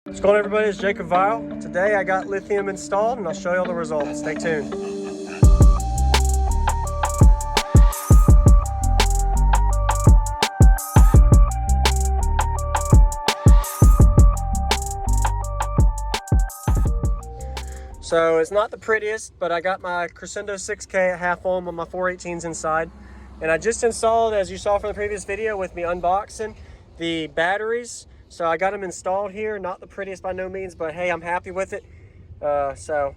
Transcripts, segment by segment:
What's going on, everybody? It's Jacob Vile. Today I got Lithium installed and I'll show you all the results. Stay tuned. So it's not the prettiest, but I got my Crescendo 6K at half ohm on my 418s inside. And I just installed, as you saw from the previous video with me unboxing, the batteries. So I got them installed here. Not the prettiest by no means, but hey, I'm happy with it. So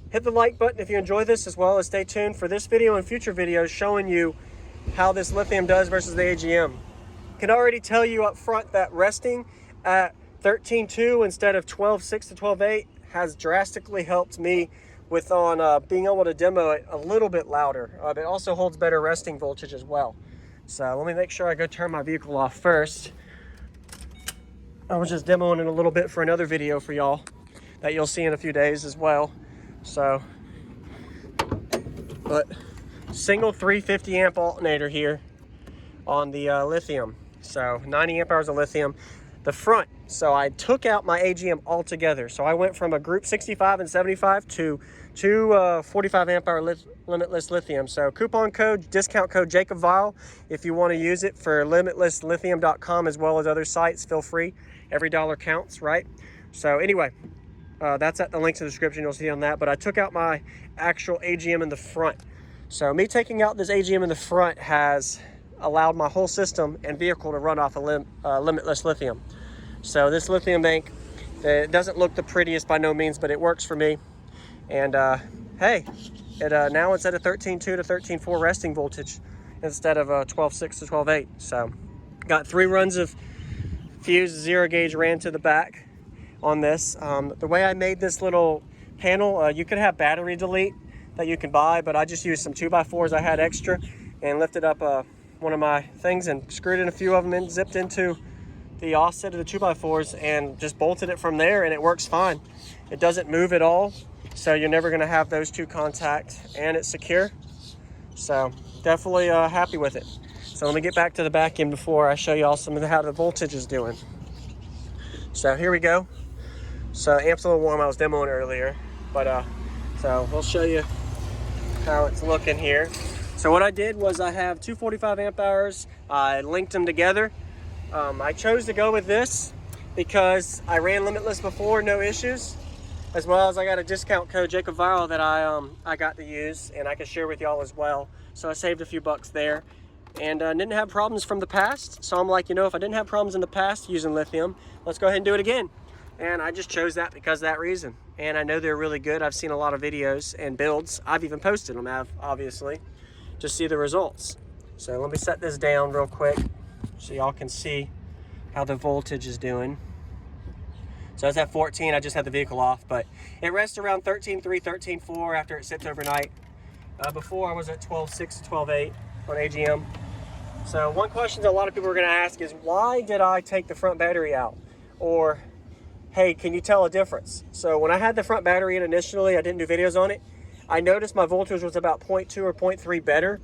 hit the like button if you enjoy this, as well as stay tuned for this video and future videos showing you how this Lithium does versus the AGM. Can already tell you up front that resting at 13.2 instead of 12.6 to 12.8 has drastically helped me with being able to demo it a little bit louder. It also holds better resting voltage as well. So let me make sure I go turn my vehicle off first. I was just demoing it a little bit for another video for y'all that you'll see in a few days as well. So, but single 350 amp alternator here on the Lithium. So 90 amp hours of Lithium. The front, so I took out my AGM altogether. So I went from a group 65 and 75 to two 45 amp hour limitless Lithium. So coupon code, discount code Jacob Vile. If you want to use it for limitlesslithium.com as well as other sites, feel free. Every dollar counts, right? So anyway, that's at the links in the description. You'll see on that. But I took out my actual AGM in the front. So me taking out this AGM in the front has allowed my whole system and vehicle to run off a limitless Lithium. So this Lithium bank, it doesn't look the prettiest by no means, but it works for me. And hey, now it's at a 13.2 to 13.4 resting voltage instead of a 12.6 to 12.8. So got 3 runs of fuse 0 gauge ran to the back on this. The way I made this little panel, you could have battery delete that you can buy, but I just used some 2x4s I had extra and lifted up one of my things and screwed in a few of them and zipped into the offset of the 2x4s and just bolted it from there, and it works fine. It doesn't move at all, so you're never going to have those two contact, and it's secure. So definitely happy with it. So let me get back to the back end before I show you all some of how the voltage is doing. So here we go. So amp's a little warm, I was demoing earlier, but so we'll show you how it's looking here. So what I did was I have 245 amp hours. I linked them together. I chose to go with this because I ran limitless before, no issues, as well as I got a discount code Jacob Vile that I got to use and I can share with y'all as well. So I saved a few bucks there and didn't have problems from the past. So I'm like, you know, if I didn't have problems in the past using Lithium, let's go ahead and do it again. And I just chose that because of that reason. And I know they're really good. I've seen a lot of videos and builds. I've even posted them, obviously, to see the results. So let me set this down real quick so y'all can see how the voltage is doing. So it's at 14, I just had the vehicle off, but it rests around 13.3, 13.4 after it sits overnight. Before I was at 12.6 to 12.8 on AGM. So one question that a lot of people are gonna ask is, why did I take the front battery out? Or, hey, can you tell a difference? So when I had the front battery in initially, I didn't do videos on it, I noticed my voltage was about 0.2 or 0.3 better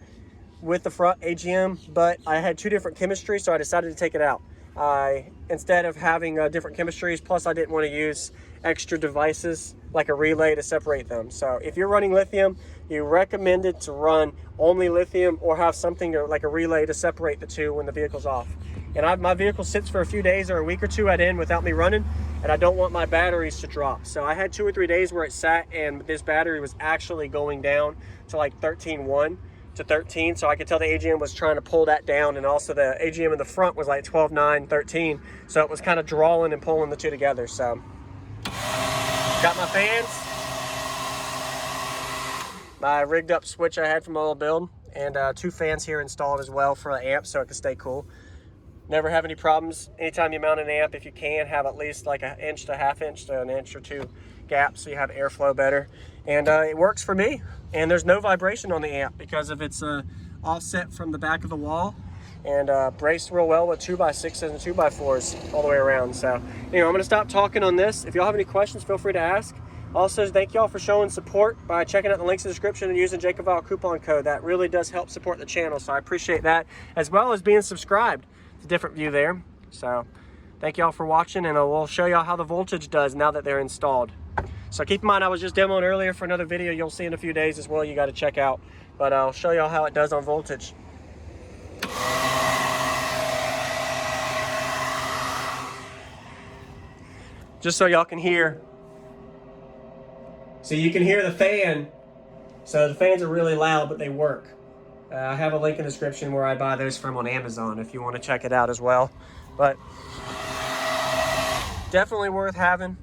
with the front AGM, but I had 2 different chemistries, so I decided to take it out. Instead of having different chemistries, plus I didn't want to use extra devices like a relay to separate them. So if you're running Lithium, you recommend it to run only Lithium or have something like a relay to separate the two when the vehicle's off. And my vehicle sits for a few days or a week or 2 at end without me running, and I don't want my batteries to drop. So I had 2 or 3 days where it sat and this battery was actually going down to like 13.1 to 13. So I could tell the AGM was trying to pull that down, and also the AGM in the front was like 12.9, 13. So it was kind of drawing and pulling the two together. So got my fans, my rigged up switch I had from my old build, and 2 fans here installed as well for the amp so it could stay cool. Never have any problems. Anytime you mount an amp, if you can, have at least like an inch to half inch to an inch or 2 gap so you have airflow better. And it works for me. And there's no vibration on the amp because of its offset from the back of the wall, and braced real well with 2x6s and 2x4s all the way around. So anyway, I'm gonna stop talking on this. If y'all have any questions, feel free to ask. Also, thank y'all for showing support by checking out the links in the description and using Jacob Vile coupon code. That really does help support the channel, so I appreciate that, as well as being subscribed. It's a different view there. So thank y'all for watching, and we'll show y'all how the voltage does now that they're installed. So keep in mind, I was just demoing earlier for another video you'll see in a few days as well, you got to check out. But I'll show y'all how it does on voltage. Just so y'all can hear. So you can hear the fan. So the fans are really loud, but they work. I have a link in the description where I buy those from on Amazon if you want to check it out as well. But definitely worth having.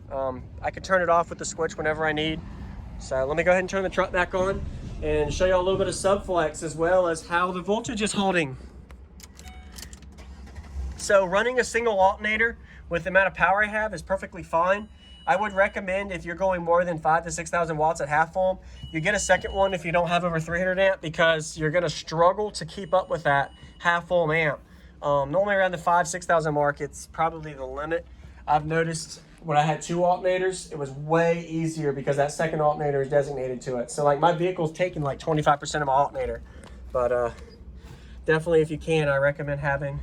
I can turn it off with the switch whenever I need. So let me go ahead and turn the truck back on and show you a little bit of subflex as well as how the voltage is holding. So running a single alternator with the amount of power I have is perfectly fine. I would recommend, if you're going more than 5,000 to 6,000 watts at half ohm, you get a second one if you don't have over 300 amp, because you're gonna struggle to keep up with that half ohm amp. Normally around the 5,000 to 6,000 mark, it's probably the limit. I've noticed when I had 2 alternators, it was way easier because that second alternator is designated to it. So like my vehicle's taking like 25% of my alternator. But definitely if you can, I recommend having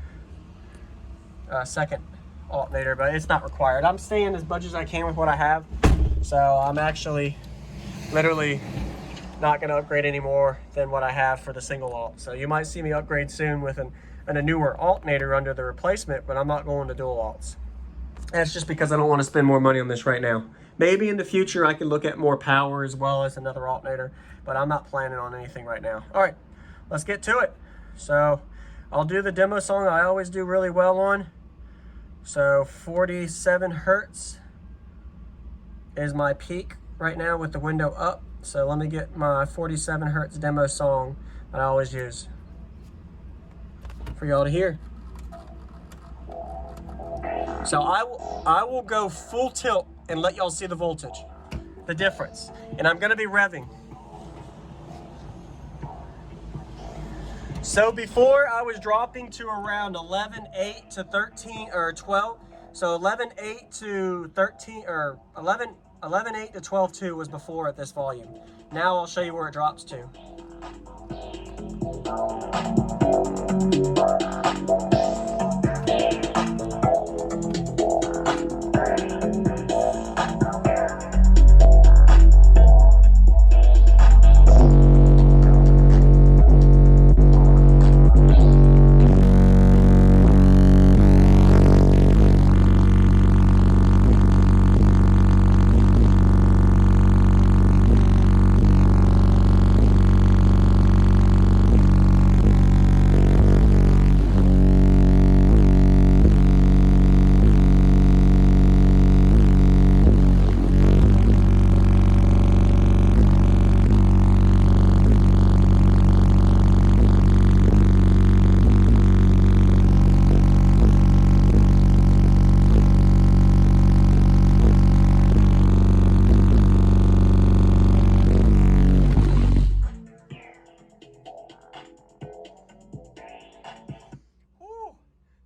a second alternator, but it's not required. I'm staying as much as I can with what I have, so I'm actually literally not going to upgrade any more than what I have for the single alt. So you might see me upgrade soon with a newer alternator under the replacement, but I'm not going to dual alts. That's just because I don't want to spend more money on this right now. Maybe in the future I can look at more power as well as another alternator, but I'm not planning on anything right now. All right, let's get to it. So I'll do the demo song I always do really well on. So 47 hertz is my peak right now with the window up. So let me get my 47 hertz demo song that I always use for y'all to hear. So I will go full tilt and let y'all see the voltage, the difference. And I'm gonna be revving. So before I was dropping to around 11.8 to 13 or 12. So 11.8 to 13 or 11.8 to 12.2 was before at this volume. Now I'll show you where it drops to.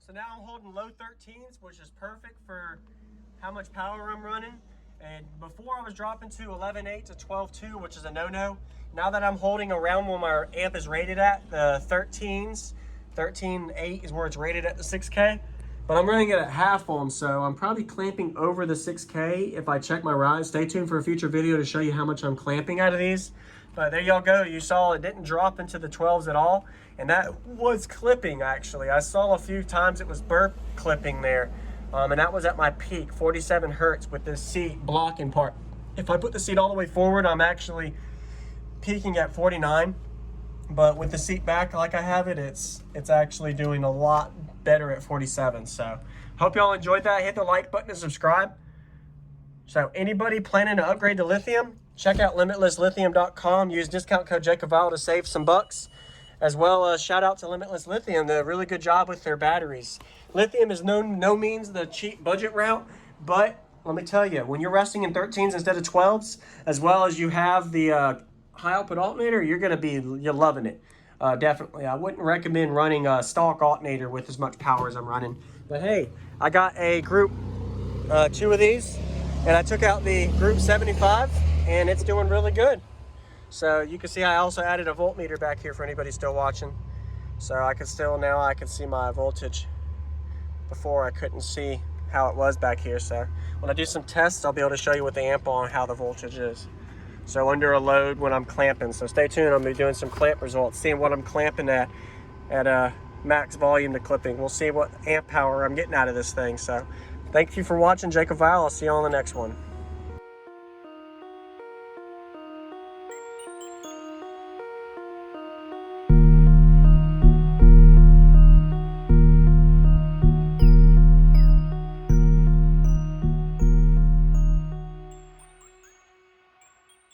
So now I'm holding low 13s, which is perfect for how much power I'm running. And before I was dropping to 11.8 to 12.2, which is a no-no. Now that I'm holding around where my amp is rated at, the 13s, 13.8 is where it's rated at the 6K. But I'm running it at half ohm, so I'm probably clamping over the 6K if I check my rise. Stay tuned for a future video to show you how much I'm clamping out of these. But there y'all go. You saw it didn't drop into the 12s at all. And that was clipping, actually. I saw a few times it was burp clipping there. And that was at my peak, 47 hertz with this seat blocking part. If I put the seat all the way forward, I'm actually peaking at 49. But with the seat back like I have it, it's actually doing a lot better at 47. So hope y'all enjoyed that. Hit the like button and subscribe. So anybody planning to upgrade to lithium, check out limitlesslithium.com. Use discount code JACOBVAL to save some bucks. As well as shout out to Limitless Lithium. They did a really good job with their batteries. Lithium is no means the cheap budget route, but let me tell you, when you're resting in 13s instead of 12s, as well as you have the high output alternator, you're loving it. Definitely. I wouldn't recommend running a stock alternator with as much power as I'm running. But hey, I got a group 2 of these, and I took out the group 75, and it's doing really good. So you can see I also added a voltmeter back here for anybody still watching. So I can see my voltage. Before I couldn't see how it was back here. So when I do some tests, I'll be able to show you with the amp on how the voltage is. So under a load when I'm clamping. So stay tuned, I'm gonna be doing some clamp results, seeing what I'm clamping at max volume to clipping. We'll see what amp power I'm getting out of this thing. So thank you for watching, Jacob Vial. I'll see you on the next one.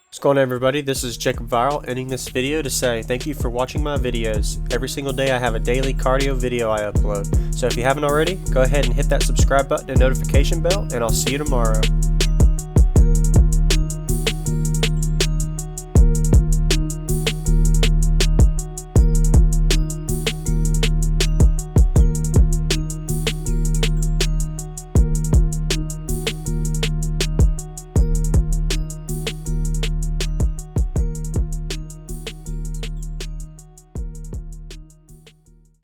What's going on, everybody? This is Jacob Viral ending this video to say thank you for watching my videos. Every single day I have a daily cardio video I upload. So if you haven't already, go ahead and hit that subscribe button and notification bell, and I'll see you tomorrow.